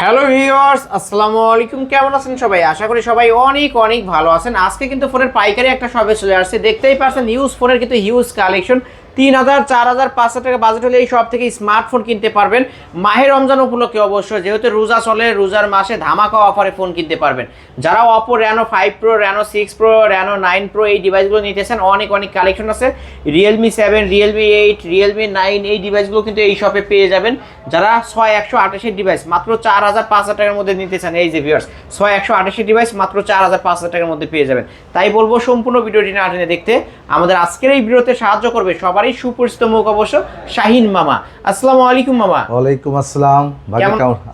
Hello viewers, আসসালামু আলাইকুম। কেমন আছেন সবাই? আশা করি সবাই অনেক অনেক ভালো আছেন। আজকে কিন্তু ফোনের পাইকারি একটা শপে চলে আসছে। দেখতেই পাচ্ছেন ইউজ ফোনের কিন্তু হিউজ কালেকশন। 3000, 4000, 5000 টাকা বাজেট হলে এই শপ থেকে স্মার্টফোন কিনতে পারবেন। মাহে রমজান উপলক্ষে অবশ্য, যেহেতু রোজা চলে, রোজার মাসে ধামাকা অফারে ফোন কিনতে পারবেন। যারা Oppo Reno 5 pro, Reno 6 pro, Reno 9 pro এই ডিভাইসগুলো নিতেছেন, অনেক অনেক কালেকশন আছে। রিয়েলমি 7, রিয়েলমি 8, রিয়েলমি 9 এই ডিভাইসগুলো কিন্তু এই শপে পেয়ে যাবেন। যারা 6128 ডিভাইস মাত্র 4000, 5000 টাকার মধ্যে নিতে চান, এই যে ভিউয়ার্স 6128 ডিভাইস মাত্র 4000, 5000 টাকার মধ্যে পেয়ে যাবেন। তাই বলবো সম্পূর্ণ ভিডিওটি না টেনে দেখতে। আমাদের আজকের এই ভিডিওতে সাহায্য করবে সবারই সুপরিচিত মুখ অবশ্য, শাহিন মামা। আসসালামু আলাইকুম মামা। ওয়ালাইকুম আসসালাম।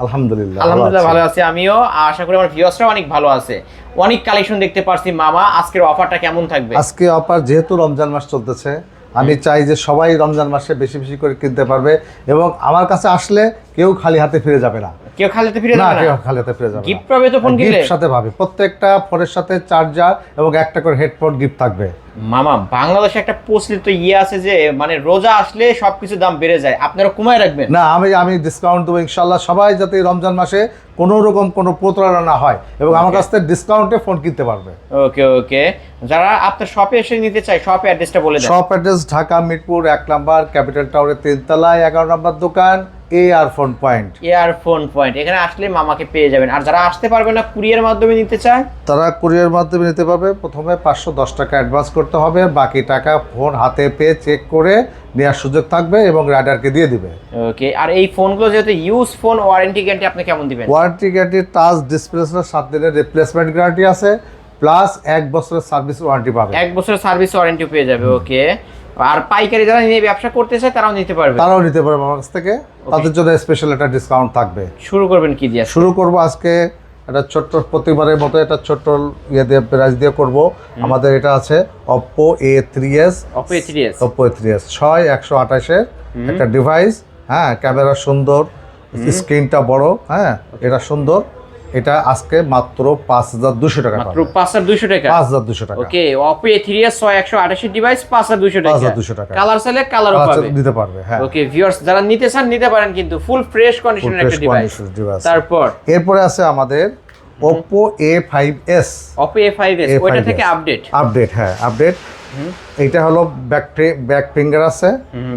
আলহামদুলিল্লাহ আলহামদুলিল্লাহ ভালো আছি আমিও। আশা করি আমার ভিউয়ার্সরা অনেক ভালো আছে। অনেক কালেকশন দেখতে পারছি মামা। আজকের অফারটা কেমন থাকবে? আজকে অফার, যেহেতু রমজান মাস চলতেছে, আমি চাই যে সবাই রমজান মাসে বেশি বেশি করে কিনতে পারবে এবং আমার কাছে আসলে কেউ খালি হাতে ফিরে যাবে না। কেউ খালি হাতে ফিরে যাবে না? কেউ খালি হাতে ফিরে যাবে না। গিফট পাবে তো ফোন কিনলে? গিফট সাথে পাবে, প্রত্যেকটা ফোনের সাথে চার্জার এবং একটা করে হেডফোন গিফট থাকবে। মামা, বাংলাদেশে একটা প্রচলিত আছে যে মানে রোজা আসলে সবকিছু দাম বেড়ে যায়, আপনারা কমায় রাখবেন না? আমি ডিসকাউন্ট দেবো ইনশাল্লাহ। সবাই যাতে রমজান মাসে কোনো রকম কোনো প্রতারণা না হয় এবং আমার কাছ থেকে ডিসকাউন্টে ফোন কিনতে পারবে। ওকে ওকে। যারা আপনার শপে এসে নিতে চায়, শপ অ্যাড্রেসটা বলে দেন। শপ অ্যাড্রেস ঢাকা মিরপুর 1 নম্বর, ক্যাপিটাল টাওয়ারের 3 তলায় 11 নম্বর দোকান, ইয়ারফোন পয়েন্ট। ইয়ারফোন পয়েন্ট, এখানে আসলে মামাকে পেয়ে যাবেন। আর যারা আসতে পারবে না, কুরিয়ার মাধ্যমে নিতে চায়, তারা কুরিয়ার মাধ্যমে নিতে পারবে। প্রথমে 510 টাকা অ্যাডভান্স করতে হবে, বাকি টাকা ফোন হাতে পেয়ে চেক করে নেওয়ার সুযোগ থাকবে এবং রাইডারকে দিয়ে দিবে। ওকে। আর এই ফোনগুলো যেহেতু ইউজ ফোন, ওয়ারেন্টি গ্যারান্টি আপনি কেমন দিবেন? ওয়ারেন্টি গ্যারান্টি, টাচ ডিসপ্লে 7 দিনের রিপ্লেসমেন্ট গ্যারান্টি আছে, প্লাস 1 বছরের সার্ভিস ওয়ারেন্টি পাবে। 1 বছরের সার্ভিস ওয়ারেন্টি পেয়ে যাবে। ওকে। আর পাইকারি যারা নিয়ে ব্যবসা করতে চায় তারাও নিতে পারবে? তারাও নিতে পারবে আমার কাছ থেকে। তাদের জন্য স্পেশাল একটা ডিসকাউন্ট থাকবে। শুরু করবেন কি দিয়ে? শুরু করব আজকে একটা ছোট্ট, প্রতিবারের মতো একটা ছোট্ট ইয়ে দিয়ে, প্রাইস দিয়ে করব। আমাদের এটা আছে Oppo A3s। Oppo A3s 6128 একটা ডিভাইস। হ্যাঁ, ক্যামেরা সুন্দর, স্ক্রিনটা বড়, হ্যাঁ এটা সুন্দর। এটা আজকে মাত্র 5200 টাকা। মাত্র 5200 টাকা? 5200 টাকা। ওকে। Oppo A3s 6128 ডিভাইস 5200 টাকা। 5200 টাকা। কালার চাইলে কালারও পাবে, নিতে পারবে। হ্যাঁ। ওকে ভিউয়ার্স, যারা নিতে চান নিতে পারেন, কিন্তু ফুল ফ্রেশ কন্ডিশনের একটা ডিভাইস। তারপর এরপরে আছে আমাদের Oppo A5s। Oppo A5s ওইটা থেকে আপডেট। হ্যাঁ আপডেট। এটা হলো ব্যাক ফিঙ্গার আছে,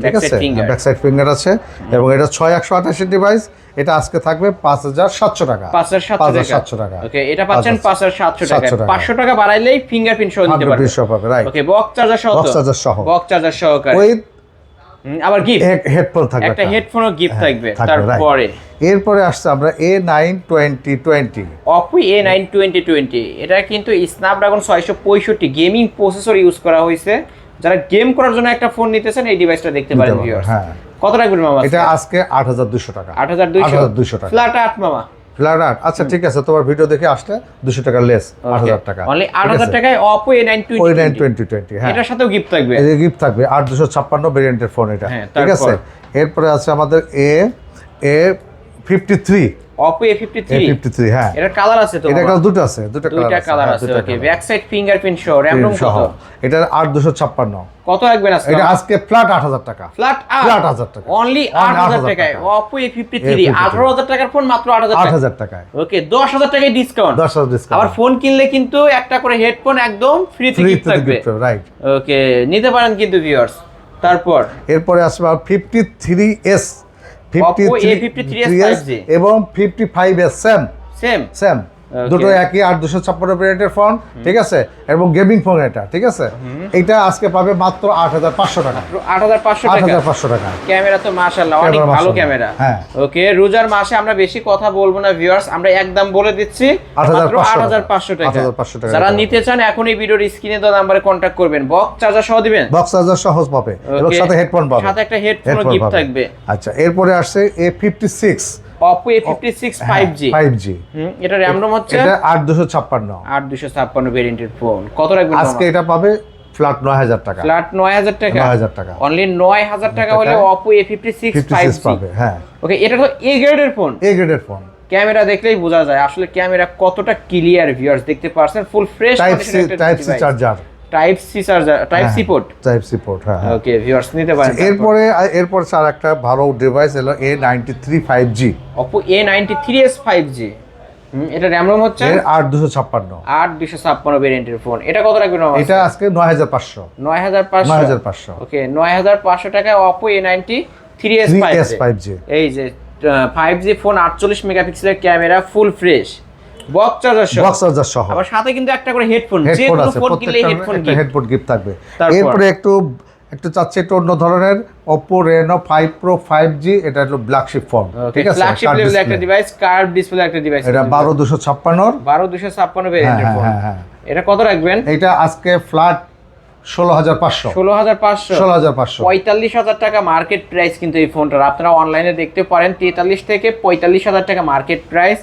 ঠিক আছে, ব্যাক সাইড ফিঙ্গার আছে এবং এটা 6128 ডিভাইস। এটা আজকে থাকবে 5700 টাকা। 5700 টাকা। ওকে, এটা পাচ্ছেন 5700 টাকা। 500 টাকা বাড়াইলেই ফিঙ্গারপ্রিন্ট সহ নিতে পারবেন। রাইট। ওকে, বক্স চার্জার সহ। বক্স চার্জার সহকারে উইথ আবার গিফট হেডফোন থাকবে, একটা হেডফোনও গিফট থাকবে। তারপরে এরপরে আসছে আমরা A9 2020। Oppo A9 2020, এটা কিন্তু স্ন্যাপড্রাগন 665 গেমিং প্রসেসর ইউজ করা হয়েছে। যারা গেম করার জন্য একটা ফোন নিতেছেন, এই ডিভাইসটা দেখতে পারেন ভিউয়ার্স। হ্যাঁ। কত রাখবেন মামা? এটা আজকে 8200 টাকা। 8200 টাকা। ফ্ল্যাট 8 মামা। ফ্ল্যাট 8। আচ্ছা ঠিক আছে, তোমার ভিডিও দেখে আসলে 200 টাকা লেস, 8000 টাকা। অনলি 8000 টাকায় Oppo A9 2020। হ্যাঁ, এটার সাথেও গিফট থাকবে। এই যে গিফট থাকবে 8256 ভেরিয়েন্টের ফোন এটা, ঠিক আছে। এরপরে আছে আমাদের A53। Oppo A53। হ্যাঁ, এটার কালার আছে তো? এটা কালার দুটো আছে, দুটো কালার আছে। ওকে, ব্যাক সাইড ফিঙ্গারপ্রিন্ট সহ, র‍্যাম রোম কত? এটা 8256। কত রাখবেন আজকে? এটা আজকে ফ্ল্যাট 8000 টাকা। ফ্ল্যাট 8000 টাকা। অনলি 8000 টাকায় Oppo A53 18000 টাকার ফোন মাত্র 8000 টাকায়। ওকে, 10000 টাকায় ডিসকাউন্ট। 10000 ডিসকাউন্ট। আবার ফোন কিনলে কিন্তু একটা করে হেডফোন একদম ফ্রিতে গিফট থাকবে। রাইট। ওকে, নিতে পারেন কিন্তু ভিউয়ার্স। তারপর এরপরে আসবে 53s। Oppo A53s 5G এবং 55s সেম দুটো একই 8256 ভেরিয়েন্টের ফোন, ঠিক আছে, এবং গেমিং ফোন এটা, ঠিক আছে। এটা আজকে পাবে মাত্র 8500 টাকা। 8500 টাকা। ক্যামেরা তো মাশাআল্লাহ অনেক ভালো ক্যামেরা। হ্যাঁ। ওকে, রোজার মাসে আমরা বেশি কথা বলবো না ভিউয়ার্স, আমরা একদম বলে দিচ্ছি মাত্র 8500 টাকা। যারা নিতে চান এখন এই ভিডিওর স্ক্রিনে দেওয়া নম্বরে কন্টাক্ট করবেন। বক্স চার্জার সহ দিবেন? বক্স চার্জার সহজ পাবে এবং সাথে হেডফোন পাবে, সাথে একটা হেডফোন গিফট থাকবে। আচ্ছা, এরপরে আসছে A56। Oppo A56 5G। এটা র‍্যাম রোম হচ্ছে এটা 8256। 8256 ভেরিয়েন্টের ফোন। কত রাখবেন আজকে? এটা পাবে ফ্ল্যাট 9000 টাকা। ফ্ল্যাট 9000 টাকা। 9000 টাকা। অনলি 9000 টাকা হলে Oppo A56 5G পাবে। হ্যাঁ। ওকে, এটা তো এ গ্রেডের ফোন। ফোন। ক্যামেরা দেখলেই বোঝা যায় আসলে ক্যামেরা কতটা ক্লিয়ার ভিউয়ার্স, দেখতে পারছেন full fresh type C charger. Type C charger, type C port, হ্যাঁ। ওকে ভিউয়ার্স নিতে পারেন। এরপর স্যার একটা ভালো ডিভাইস হলো A93 5G, Oppo A93s 5G। এটা র‍্যাম রম হচ্ছে 8256 ভেরিয়েন্টের ফোন। এটা কত রাখবেন? এটা আজকে 9500 ওকে 9500 টাকায় Oppo A93s 5G। এই যে 5G ফোন, 48 মেগাপিক্সেলের camera, full fresh, box charger সহ। আবার সাথে কিন্তু একটা করে হেডফোন, যে কোনো ফোন কিনলে হেডফোন গিফট থাকবে। এরপরে একটু চাচ্ছি একটু অন্য ধরনের Oppo Reno 5 Pro 5G, এটা হলো ফ্ল্যাগশিপ ফোন, ঠিক আছে, ফ্ল্যাগশিপ লেভেলের একটা ডিভাইস, কার্ভ ডিসপ্লে একটা ডিভাইস। এটা 12256 ভেরিয়েন্টের ফোন। এটা কত রাখবেন? এটা আজকে ফ্ল্যাট 16500 45,000 টাকা মার্কেট প্রাইস কিন্তু এই ফোনটার। আপনারা অনলাইনে দেখতে পারেন 43 থেকে 45,000 টাকা মার্কেট প্রাইস।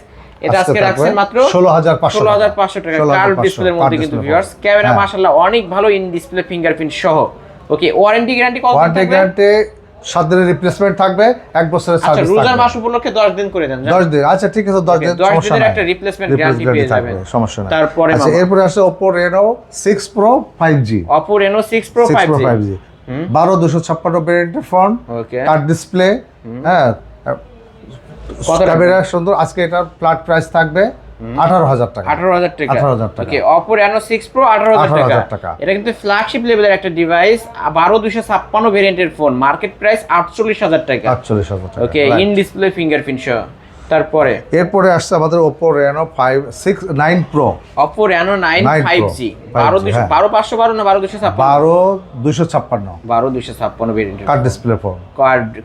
এটা আজকে রাখছেন মাত্র 16,500 টাকা কার্ভ ডিসপ্লের মধ্যে কিন্তু ভিউয়ার্স। ক্যামেরা মাশাআল্লাহ অনেক ভালো, ইন ডিসপ্লে ফিঙ্গারপ্রিন্ট সহ। ওকে ওয়ারেন্টি গ্যারান্টি কত থাকবে? ওয়ারেন্টি গ্যারান্টি 7 দিনের রিপ্লেসমেন্ট থাকবে, 1 বছরের সার্ভিস থাকবে। আচ্ছা রোজার মাস উপলক্ষে 10 দিন করে দেন। 10 দিন, আচ্ছা ঠিক আছে, 10 দিন সমস্যা দিনের নাই, একটা রিপ্লেসমেন্ট গ্যারান্টি পেয়ে যাবেন, সমস্যা নাই। তারপরে আচ্ছা এরপরে আছে Oppo Reno 6 Pro 5G, Oppo Reno 6 Pro 5G 12256 ভেরিয়েন্টের ফোন, ওকে টাচ ডিসপ্লে, হ্যাঁ ক্যামেরা সুন্দর। আজকে এটার ফ্ল্যাট প্রাইস থাকবে 18,000 টাকা। 18,000 টাকা। ওকে Oppo Reno 6 Pro 18,000 টাকা। এটা কিন্তু ফ্ল্যাগশিপ লেভেলের একটা ডিভাইস, 12256 ভেরিয়েন্টের ফোন, মার্কেট প্রাইস 48,000 টাকা। 48,000 টাকা। ওকে ইন ডিসপ্লে ফিঙ্গারপ্রিন্ট সহ। তারপরে এরপরে আসছে আমাদের Oppo Reno 9 Pro, Oppo Reno 9 5G 12212 না 12256? 12256 ভেরিয়েন্টের curve display phone,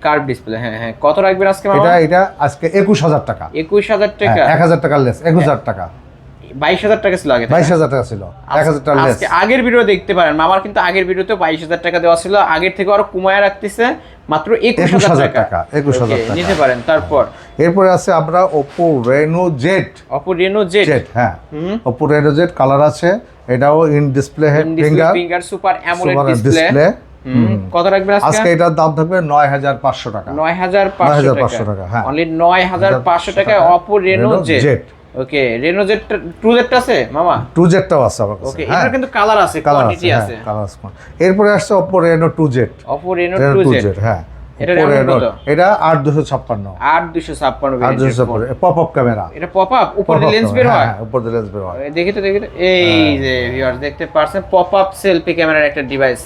curve display. হ্যাঁ কত রাখবেন আজকে মামা? এটা আজকে 21,000 টাকা। 21,000 টাকা, 1000 টাকা লেস, 21,000 টাকা। 22,000 টাকা ছিল আগে, 22,000 টাকা ছিল, 1000 টাকা লেস। আজকে আগের ভিডিও দেখতে পারেন, মামার কিন্তু আগের ভিডিওতে 22,000 টাকা দেওয়া ছিল, আগের থেকে আরো কমায় রাখতেছে মাত্র 21,000 টাকা। 21,000 টাকা নিতে পারেন। তারপর এরপরে আছে আমরা Oppo Reno Z, হ্যাঁ Oppo Reno Z কালার আছে, এটাও in display finger super AMOLED display. কত রাখবেন আজকে এটার দাম থাকবে 9,500 টাকা। 9,500 টাকা, হ্যাঁ অনলি 9,500 টাকায় Oppo Reno Z। ওকে Reno Z 2Z আছে মামা? 2Z টাও আছে আমার কাছে। ওকে এটা কিন্তু কালার আছে, কোয়ান্টিটি আছে। এরপরে আসছে Oppo Reno 2Z, হ্যাঁ এটা RAM কত? এটা 8256 পপ আপ ক্যামেরা। এটা পপ আপ উপরে লেন্স বের হয়? হ্যাঁ উপরে লেন্স বের হয়। দেখি তো এই যে ভিউয়ার্স দেখতে পাচ্ছেন পপ আপ সেলফি ক্যামেরার একটা ডিভাইস।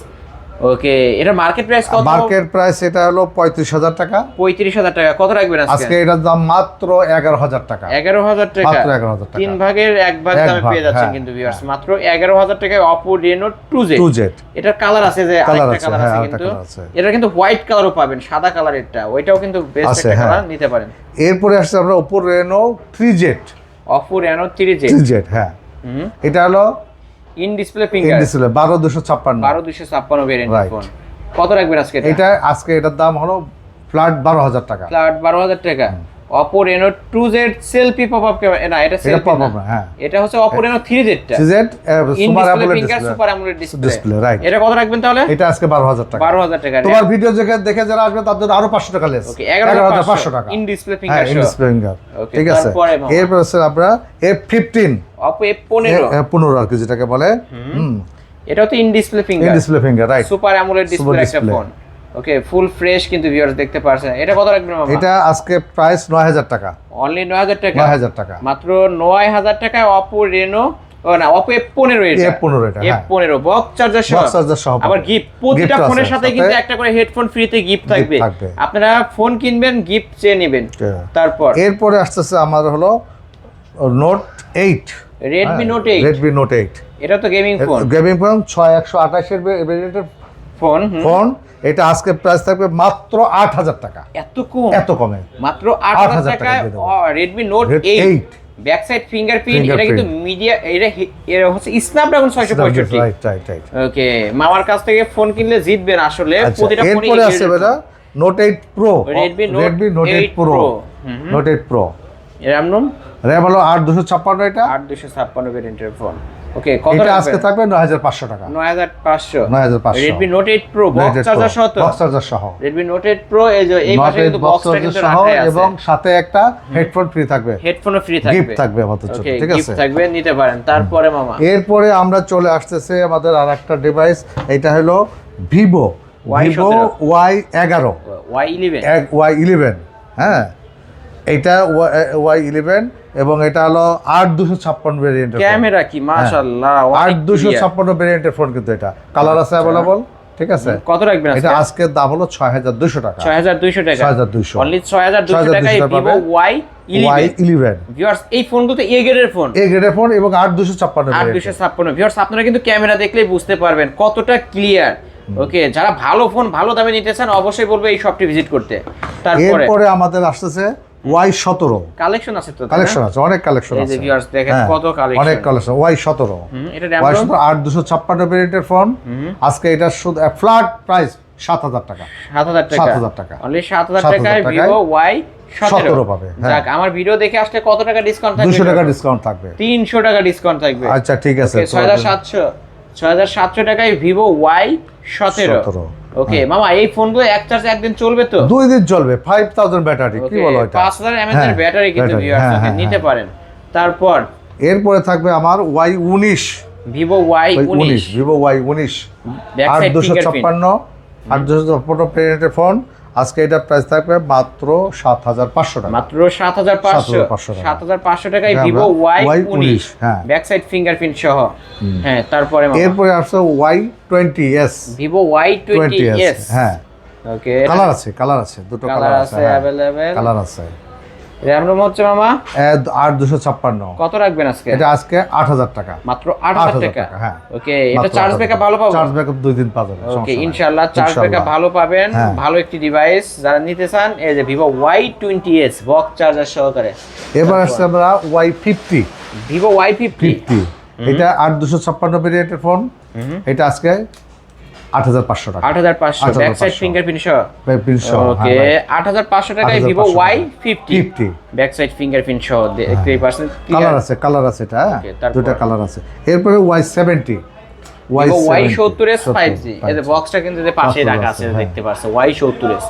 ওকে এটা মার্কেট প্রাইস কত? মার্কেট প্রাইস এটা হলো 35,000 টাকা। 35,000 টাকা। কত রাখবেন আজকে? আজকে এটার দাম মাত্র 11,000 টাকা। 11,000 টাকা, মাত্র 11,000 টাকা। 3 ভাগের 1 ভাগ দামে পেয়ে যাচ্ছেন কিন্তু ভিউয়ার্স, মাত্র 11,000 টাকায় Oppo Reno 2Z। এটার কালার আছে, যে আরেকটা কালার আছে কিন্তু এটা কিন্তু হোয়াইট কালারও পাবেন, সাদা কালারেরটা, ওইটাও কিন্তু বেস্ট একটা কালার, নিতে পারেন। এরপরে আসছে আমরা Oppo Reno 3Z, হ্যাঁ এটা হলো ইন ডিসপ্লে ফিঙ্গার, 12256 ভেরিয়েন্টের ফোন। কত রাখবেন আজকে? আজকে এটার দাম হলো ফ্ল্যাট 12,000 টাকা। ফ্ল্যাট 12,000 টাকা। Oppo Reno 2Z selfie popup camera, না এটা সেলফি পপআপ না, হ্যাঁ এটা হচ্ছে Oppo Reno 3Z টা, সুপার অ্যামোলেড ডিসপ্লে, রাইট। এটা কত রাখবেন তাহলে? এটা আজকে 12,000 টাকা। 12,000 টাকা। তোমার ভিডিও দেখে যারা আসবে তাদের আরো 500 টাকা লেস। ওকে 11,500 টাকা in display finger, in display finger, ঠিক আছে। এরপর আছে আমরা F15, Oppo F15 আর কি যেটাকে বলে, এটাও তো in display finger, right, super AMOLED display একটা ফোন। ওকে ফুল ফ্রেশ কিন্তু ভিউয়ার্স দেখতে পাচ্ছেন। এটা কত রাখবেন মামা? এটা আজকে প্রাইস 9,000 টাকা, অনলি 9,000 টাকা, 9,000 টাকা, মাত্র 9,000 টাকায় Oppo Reno Oppo F15 এটা, F15 বক্স চার্জার সহ, আবার গিফট, প্রতিটা ফোনের সাথে কিন্তু একটা করে হেডফোন ফ্রিতে গিফট থাকবে। আপনারা ফোন কিনবেন, গিফট চেয়ে নেবেন। তারপর এরপরে আসছে আমাদের হলো Note 8, Redmi Note 8, এটা তো গেমিং ফোন, 6128 এর ভেরিয়েন্টের ফোন। এটা আজকে প্রাইস থাকবে মাত্র 8,000 টাকা। এত কমে মাত্র 8,000 টাকায় Redmi Note 8, back side fingerprint, এটা কিন্তু মিডিয়া, এটা হচ্ছে স্ন্যাপড্রাগন 665, রাইট। ওকে মামার কাছ থেকে ফোন কিনলে জিতবেন আসলে, প্রতিটা ফোনে। এরপরে আছে বেটা Note 8 Pro, Redmi Note 8 Pro, এর RAM হলো 8256, এটা 8256 ভেরিয়েন্টের ফোন। ওকে, কত এটা আজকে থাকবে 9500 টাকা। 9500 9500 Redmi Note 8 Pro box charger সহ, বক্স চার্জার সহ Redmi Note 8 Pro এই যে এই পাশে কিন্তু বক্সটা কিন্তু সহ, রাখা আছে এবং সাথে একটা হেডফোন ফ্রি থাকবে, হেডফোনও ফ্রি থাকবে, গিফট থাকবে আমাদের জন্য, ঠিক আছে, গিফট থাকবে, নিতে পারেন। তারপরে মামা এরপরে আমরা চলে আসতেছে আমাদের আরেকটা ডিভাইস, এটা হলো Vivo Y11 Y11, হ্যাঁ এটা Y11 এবং এটা হলো 8256 ভেরিয়েন্টের ক্যামেরা কি মাশাআল্লাহ, 8256 ভেরিয়েন্টের ফোন, কিন্তু এটা কালার আছে अवेलेबल, ঠিক আছে। কত রাখবেন এটা আজকে দাম হলো 6200 টাকা, 6200 টাকা, 6200 অনলি 6200 টাকায় Vivo Y11। ভিউয়ার্স এই ফোনগুলো তো এ গ্রেডের ফোন, এবং 8256 ভিউয়ার্স আপনারা কিন্তু ক্যামেরা দেখলেই বুঝতে পারবেন কতটা ক্লিয়ার। ওকে, যারা ভালো ফোন ভালো দামে নিতে চান অবশ্যই বলবো এই শপটি ভিজিট করতে। এরপরে আমাদের আসতেছে Y17 কালেকশন আছে, তো কালেকশন আছে, অনেক কালেকশন আছে, এই যে ভিউয়ার্স দেখেন কত কালেকশন, অনেক কালেকশন। Y17 এটা RAM Y17 8256 ভেরিয়েন্টের ফোন, আজকে এটা শুধু ফ্ল্যাট প্রাইস 7000 টাকা, 7000 টাকা, অনলি 7000 টাকায় Vivo Y17 পাবে। যাক, আমার ভিডিও দেখে আসলে কত টাকা ডিসকাউন্ট থাকবে? 200 টাকা ডিসকাউন্ট থাকবে, 300 টাকা ডিসকাউন্ট থাকবে। আচ্ছা ঠিক আছে, 6700 টাকায় Vivo Y17। ওকে মামা, এই ফোনগুলো এক চার্জে একদিন চলবে তো? 2 দিন চলবে, 5000 ব্যাটারি, কি বলো এটা, 5000 mAh এর ব্যাটারি কিন্তু ভিউয়ার্স নিতে পারেন। তারপর এরপরে থাকবে আমার Y19 Vivo Y19 8256 ভেরিয়েন্টের ফোন, আজকে এটা প্রাইস থাকবে মাত্র 7500 টাকা, মাত্র 7500 টাকায় Vivo Y19, হ্যাঁ, ব্যাক সাইড ফিঙ্গারপ্রিন্ট সহ। হ্যাঁ, তারপরে এরপরে আসছে Y20s, Vivo Y20s, হ্যাঁ ওকে, কালার আছে দুটো কালার আছে अवेलेबल, কালার আছে। RAM ROM হচ্ছে মামা 8256, কত রাখবেন আজকে? এটা আজকে 8000 টাকা, মাত্র 8000 টাকা, হ্যাঁ। ওকে, এটা চার্জ ব্যাকআপ ভালো পাবো? চার্জ ব্যাকআপ 2 দিন পাবেন, ওকে, ইনশাআল্লাহ চার্জ ব্যাকআপ ভালো পাবেন। ভালো একটি ডিভাইস যারা নিতে চান, এই যে Vivo Y20s বক্স চার্জার সহকারে। এবার আসছে আমরা Y50, Vivo Y50, এটা 8256 ভেরিয়েন্টের ফোন, এটা আজকে 8500 টাকা, 8500 ব্যাক সাইড ফিঙ্গারপ্রিন্ট সহ, ওকে, 8500 টাকায় Vivo Y50 back side fingerprint সহ, দেখতেই পাচ্ছেন কালার আছে এটা, দুটো কালার আছে। এরপরে Y70 Vivo Y70s 5G, এই যে বক্সটা কিন্তু যে পাশে রাখা আছে দেখতে পাচ্ছেন, Y70s।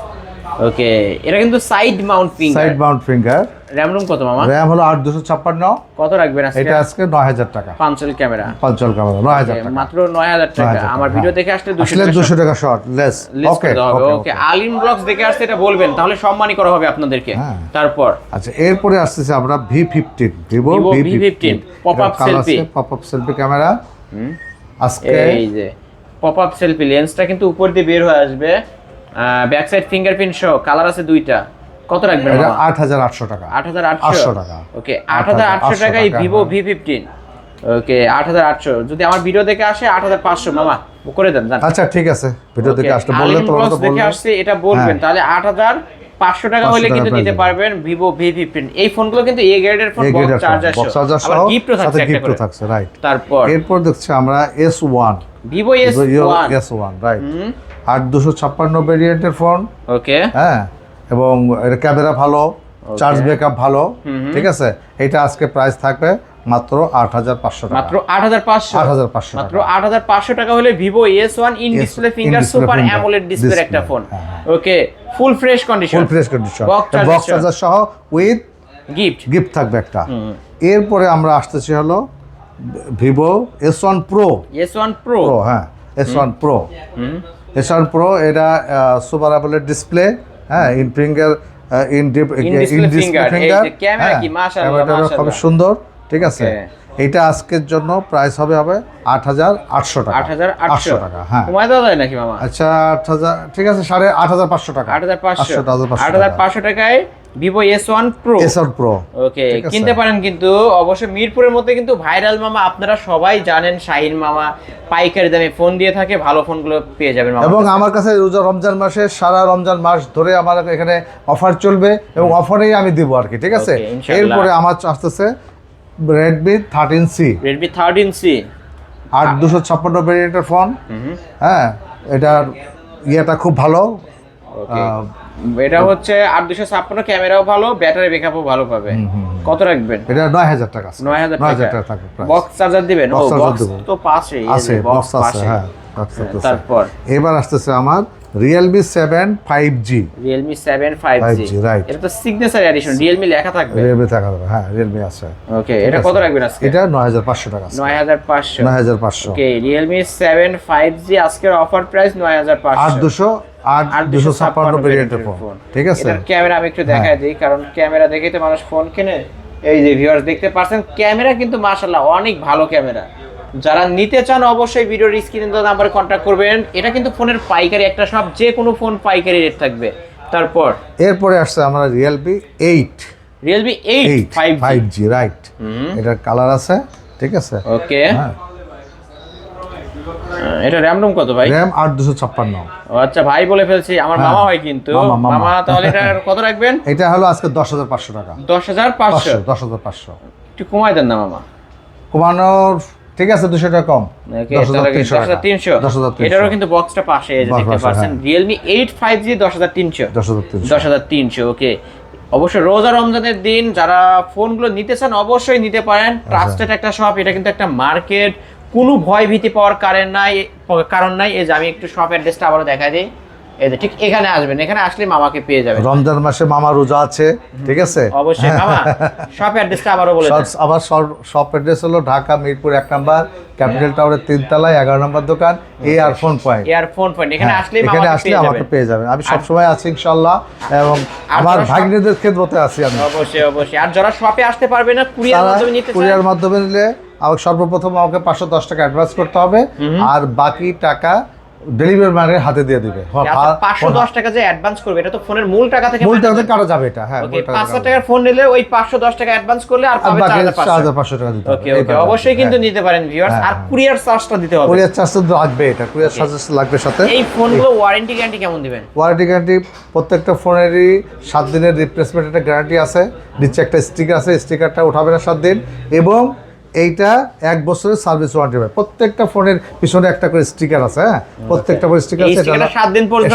ওকে, এটা কিন্তু side Mount finger. RAM ROM কত মামা? RAM হলো 8256, কত রাখবেন আজকে? এটা আজকে 9000 টাকা, পাঁচল ক্যামেরা 9000 টাকা, মাত্র 9000 টাকা। আমার ভিডিও দেখে আসলে 200 টাকা শর্ট লেস, ওকে ওকে। আলিম ব্লগস দেখে আসতে এটা বলবেন, তাহলে সম্মানই করা হবে আপনাদেরকে। তারপর আচ্ছা, এরপরে আসছে আমরা V15, Vivo V15 pop up selfie camera, আজকে এই যে পপ আপ সেলফি লেন্সটা কিন্তু উপর দিয়ে বের হয়ে আসবে, ব্যাক সাইড ফিঙ্গারপ্রিন্ট সহ, কালার আছে দুইটা। কত রাখবেন? এটা 8800 টাকা, 8800 টাকা, ওকে, 8800 টাকায় Vivo V15, ওকে, 8800। যদি আমার ভিডিও দেখে আসে 8500 মামা করে দেন, জান। আচ্ছা ঠিক আছে, ভিডিও দেখে আসলে বললে তো দেখে আসছে এটা বলবেন, তাহলে 8500 টাকা হলে কিন্তু নিতে পারবেন Vivo V15। এই ফোনগুলো কিন্তু এ গ্রেডের ফোন, বক্স চার্জার সহ, আবার গিফটও থাকছে, রাইট। তারপর এরপর দেখছি আমরা S1, Vivo S1 রাইট, 8256 ভেরিয়েন্টের ফোন, ওকে, হ্যাঁ, এবং এর ক্যামেরা ভালো, চার্জ ব্যাকআপ ভালো, ঠিক আছে। এটা আজকে প্রাইস থাকবে মাত্র 8500 টাকা, মাত্র 8500 মাত্র 8500 টাকা হলে Vivo S1 in display finger super AMOLED display একটা phone, okay, full fresh condition, box charger সহ উইথ গিফট থাকবে একটা। এরপরে আমরা আসতেছি হলো Vivo S1 Pro, হ্যাঁ, S1 Pro, এটা সুপার অ্যামোলেড ডিসপ্লে, হ্যাঁ, ইন ডিসপ্লে ফিঙ্গার, ক্যামেরা কি মাশাআল্লাহ খুব সুন্দর, ঠিক আছে। এটা আজকের জন্য প্রাইস হবে 8800 টাকা, 8800 টাকা, হ্যাঁ, কমায় দেওয়া যায় নাকি মামা? আচ্ছা 8000, ঠিক আছে, 8500 টাকা, 8500 টাকায় Vivo S1 Pro, ওকে, কিনতে পারেন। কিন্তু অবশ্যই মিরপুরের মধ্যে কিন্তু ভাইরাল মামা, আপনারা সবাই জানেন শাহিন মামা পাইকারি দামে ফোন দিয়ে থাকে, ভালো ফোনগুলো পেয়ে যাবেন মামা। এবং আমার কাছে রমজান মাসে সারা রমজান মাস ধরে আমার এখানে অফার চলবে, এবং অফারেই আমি দিব আর কি, ঠিক আছে। এরপরে আমার আসতেছে Redmi 13C, 8256 ভেরিয়েন্টের ফোন, হ্যাঁ, এটার ইয়েটা খুব ভালো, এটা হচ্ছে 8256, ক্যামেরাও ভালো, ব্যাটারি ব্যাকআপও ভালো পাবে। কত রাখবেন? এটা 9000 টাকা আছে। 9000 টাকা থাকবে প্রাইস। বক্স চার্জার দিবেন? ও বক্স তো পাশেই আছে, বক্স আছে, হ্যাঁ বক্স আছে। তারপর এবার আসতেছে আমার Realme 7 5G। Realme 7 5G, right. এটা তো সিগনেচার এডিশন, Realme লেখা থাকবে। Realme থাকবে, হ্যাঁ Realme আছে। ওকে, এটা কত রাখবেন আজকে? এটা 9500 টাকা আছে। 9500। 9500। ওকে, Realme 7 5G আজকের অফার প্রাইস 9500। 8256 ভেরিয়েন্টের ফোন, ঠিক আছে। এটার ক্যামেরা আমি একটু দেখাই দিই, কারণ ক্যামেরা দেখেই তো মানুষ ফোন কেনে। এই যে ভিউয়ার্স দেখতে পাচ্ছেন, ক্যামেরা কিন্তু মাশাআল্লাহ অনেক ভালো ক্যামেরা। যারা নিতে চান অবশ্যই ভিডিওর স্ক্রিনে দেওয়া নম্বরে কন্ট্যাক্ট করবেন। এটা কিন্তু ফোনের পাইকারি একটা শপ, যে কোনো ফোন পাইকারি রেট থাকবে। তারপর এরপরে আসছে আমরা Realme 8 5G, রাইট। এটার কালার আছে, ঠিক আছে। ওকে, এটা র‍্যাম রুম কত ভাই? র‍্যাম 8256। ও আচ্ছা, ভাই বলে ফেলছি, আমার মামা হয় কিন্তু। মামা, তাহলে এটা কত রাখবেন? এটা হলো আজকে 10500 টাকা। 10500 একটু কমাই দেন না মামা। কমানোর ঠিক আছে, 200 টাকা কম। ওকে, 10300। এটারও কিন্তু বক্সটা পাশে এই যে দেখতে পাচ্ছেন, Realme 8 5G 10300। ওকে, অবশ্যই রোজা রমজানের দিন যারা ফোনগুলো নিতে চান অবশ্যই নিতে পারেন। ট্রাস্টেড একটা শপ, এটা কিন্তু একটা মার্কেট, কোনো ভয় ভীতি পাওয়ার কারণ নাই। এই যে আমি একটু শপ অ্যাড্রেসটা আবারও দেখাই দিই। এই যে ঠিক এখানে আসবেন, এখানে আসলে মামাকে পেয়ে যাবেন। রমজান মাসে মামা রোজা আছে, ঠিক আছে। অবশ্যই মামা, শপ অ্যাড্রেসটা আবারও বলে দেন। আবার শপ অ্যাড্রেস হলো ঢাকা মিরপুর 1 নাম্বার, ক্যাপিটাল টাওয়ারের 3 তলায় 11 নম্বর দোকান, এয়ারফোন পয়েন্ট। এখানে আসলে আমাকে পেয়ে যাবেন। আমি সব সময় আছি ইনশাআল্লাহ, এবং আমার ভাগ্নেদের খেদমতে আছি আমি। অবশ্যই। আর যারা শপে আসতে পারবে না, কুরিয়ার মাধ্যমে নিতে চান, কুরিয়ার মাধ্যমে নিলে আমাকে সর্বপ্রথম আমাকে 510 টাকা অ্যাডভান্স করতে হবে, আর বাকি টাকা ডেলিভারি ম্যানের হাতে দিয়ে দিবে। 510 টাকা যে অ্যাডভান্স করবে, এটা তো ফোনের মূল টাকা থেকে কাটা যাবে এটা। হ্যাঁ, 500 টাকার ফোন নিলে ওই 510 টাকা অ্যাডভান্স করলে আর পাবে 4500 টাকা দিতে হবে। ওকে, অবশ্যই কিন্তু নিতে পারেন ভিউয়ার্স। আর কুরিয়ার চার্জটা দিতে হবে। কুরিয়ার চার্জ তো লাগবে, এটা কুরিয়ার চার্জ লাগবে সাথে। এই ফোনগুলো ওয়ারেন্টি গ্যারান্টি কেমন দিবেন? ওয়ারেন্টি গ্যারান্টি প্রত্যেকটা ফোনেরই 7 দিনের রিপ্লেসমেন্ট একটা গ্যারান্টি আছে। নিচে একটা স্টিকার আছে, স্টিকারটা উঠাবে না 7 দিন, এবং এইটা 1 বছরের সার্ভিস ওয়ারেন্টি পাবে। প্রত্যেকটা ফোনের পিছনে একটা করে স্টিকার আছে, হ্যাঁ, প্রত্যেকটা করে স্টিকার আছে। এটা 7 দিন পর্যন্ত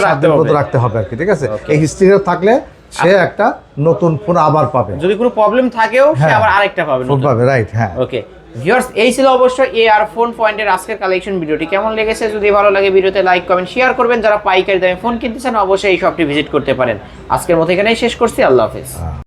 রাখতে হবে আর কি, ঠিক আছে। এই স্টিকার থাকলে সে একটা নতুন ফোন আবার পাবে, যদি কোনো প্রবলেম থাকেও সে আবার আরেকটা পাবে, রাইট। হ্যাঁ, ওকে ভিউয়ার্স, এই ছিল অবশ্যই এয়ারফোন পয়েন্টের আজকের কালেকশন। ভিডিওটি কেমন লেগেছে? যদি ভালো লাগে ভিডিওতে লাইক কমেন্ট শেয়ার করবেন। যারা পাইকারি দামে ফোন কিনতে চান অবশ্যই এই শপটি ভিজিট করতে পারেন। আজকের মতো এখানেই শেষ করছি। আল্লাহ হাফেজ।